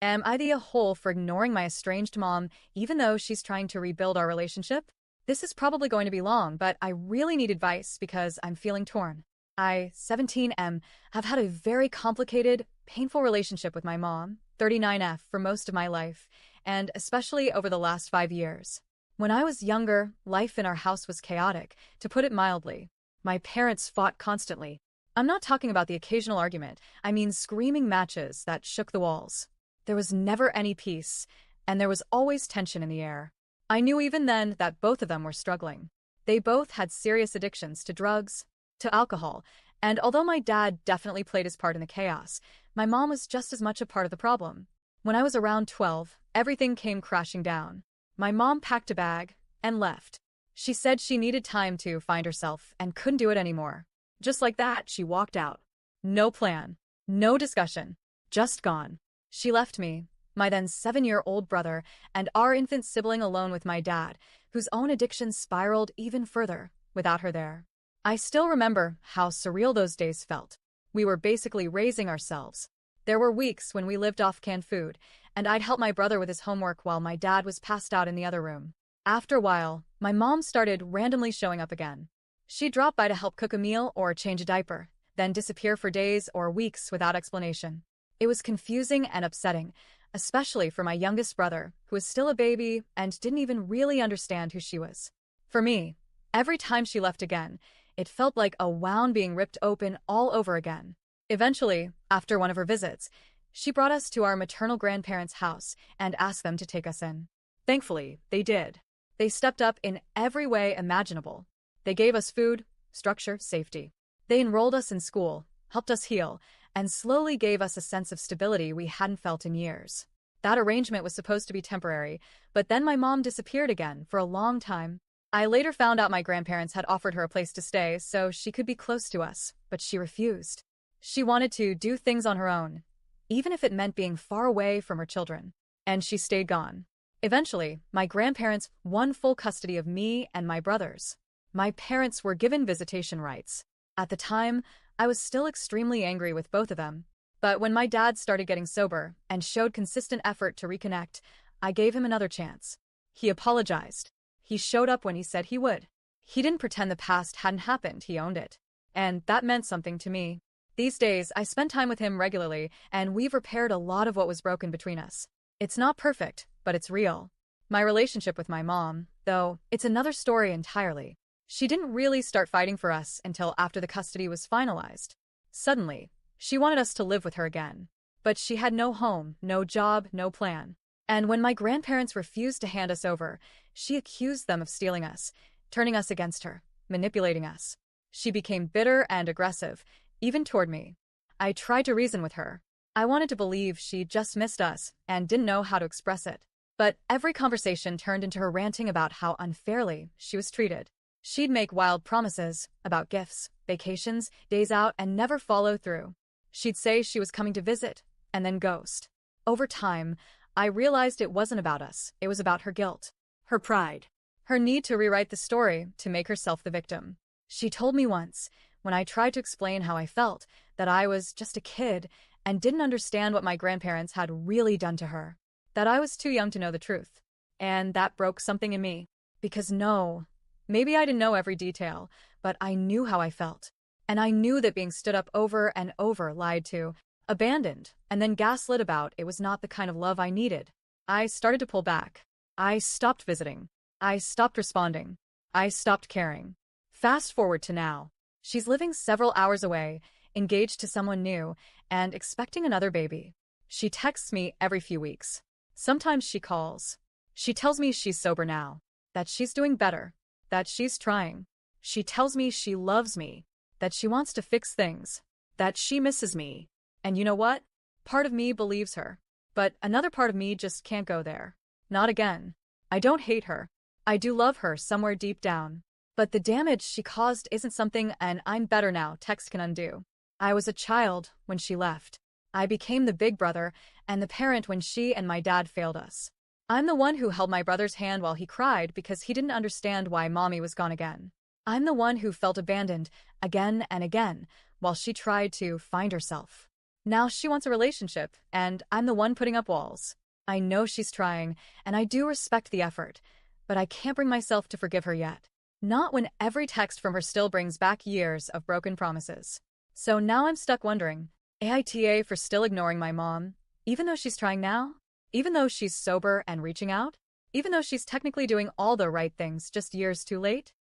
Am I the a-hole for ignoring my estranged mom, even though she's trying to rebuild our relationship? This is probably going to be long, but I really need advice because I'm feeling torn. I, 17M, have had a very complicated, painful relationship with my mom, 39F, for most of my life, and especially over the last 5 years. When I was younger, life in our house was chaotic, to put it mildly. My parents fought constantly. I'm not talking about the occasional argument, I mean screaming matches that shook the walls. There was never any peace, and there was always tension in the air. I knew even then that both of them were struggling. They both had serious addictions to drugs, to alcohol, and although my dad definitely played his part in the chaos, my mom was just as much a part of the problem. When I was around 12, everything came crashing down. My mom packed a bag and left. She said she needed time to find herself and couldn't do it anymore. Just like that, she walked out. No plan, no discussion, just gone. She left me, my then 7-year-old brother, and our infant sibling alone with my dad, whose own addiction spiraled even further without her there. I still remember how surreal those days felt. We were basically raising ourselves. There were weeks when we lived off canned food, and I'd help my brother with his homework while my dad was passed out in the other room. After a while, my mom started randomly showing up again. She'd drop by to help cook a meal or change a diaper, then disappear for days or weeks without explanation. It was confusing and upsetting, especially for my youngest brother, who was still a baby and didn't even really understand who she was. For me, every time she left again, it felt like a wound being ripped open all over again. Eventually, after one of her visits, she brought us to our maternal grandparents' house and asked them to take us in. Thankfully, they did. They stepped up in every way imaginable. They gave us food, structure, safety. They enrolled us in school, helped us heal, and slowly gave us a sense of stability we hadn't felt in years. That arrangement was supposed to be temporary, but then my mom disappeared again for a long time. I later found out my grandparents had offered her a place to stay so she could be close to us, but she refused. She wanted to do things on her own, even if it meant being far away from her children. And she stayed gone. Eventually, my grandparents won full custody of me and my brothers. My parents were given visitation rights. At the time, I was still extremely angry with both of them. But when my dad started getting sober and showed consistent effort to reconnect, I gave him another chance. He apologized. He showed up when he said he would. He didn't pretend the past hadn't happened, he owned it. And that meant something to me. These days, I spend time with him regularly, and we've repaired a lot of what was broken between us. It's not perfect, but it's real. My relationship with my mom, though, it's another story entirely. She didn't really start fighting for us until after the custody was finalized. Suddenly, she wanted us to live with her again. But she had no home, no job, no plan. And when my grandparents refused to hand us over, she accused them of stealing us, turning us against her, manipulating us. She became bitter and aggressive, even toward me. I tried to reason with her. I wanted to believe she just missed us and didn't know how to express it. But every conversation turned into her ranting about how unfairly she was treated. She'd make wild promises about gifts, vacations, days out, and never follow through. She'd say she was coming to visit, and then ghost. Over time, I realized it wasn't about us, it was about her guilt, her pride, her need to rewrite the story to make herself the victim. She told me once, when I tried to explain how I felt, that I was just a kid and didn't understand what my grandparents had really done to her, that I was too young to know the truth. And that broke something in me. Because no, maybe I didn't know every detail, but I knew how I felt. And I knew that being stood up over and over, lied to, abandoned, and then gaslit about it was not the kind of love I needed. I started to pull back. I stopped visiting. I stopped responding. I stopped caring. Fast forward to now. She's living several hours away, engaged to someone new, and expecting another baby. She texts me every few weeks. Sometimes she calls. She tells me she's sober now, that she's doing better, that she's trying. She tells me she loves me, that she wants to fix things, that she misses me. And you know what? Part of me believes her. But another part of me just can't go there. Not again. I don't hate her. I do love her somewhere deep down. But the damage she caused isn't something an "I'm better now" text can undo. I was a child when she left. I became the big brother and the parent when she and my dad failed us. I'm the one who held my brother's hand while he cried because he didn't understand why mommy was gone again. I'm the one who felt abandoned again and again while she tried to find herself. Now she wants a relationship, and I'm the one putting up walls. I know she's trying, and I do respect the effort, but I can't bring myself to forgive her yet. Not when every text from her still brings back years of broken promises. So now I'm stuck wondering, AITA for still ignoring my mom, even though she's trying now? Even though she's sober and reaching out? Even though she's technically doing all the right things just years too late?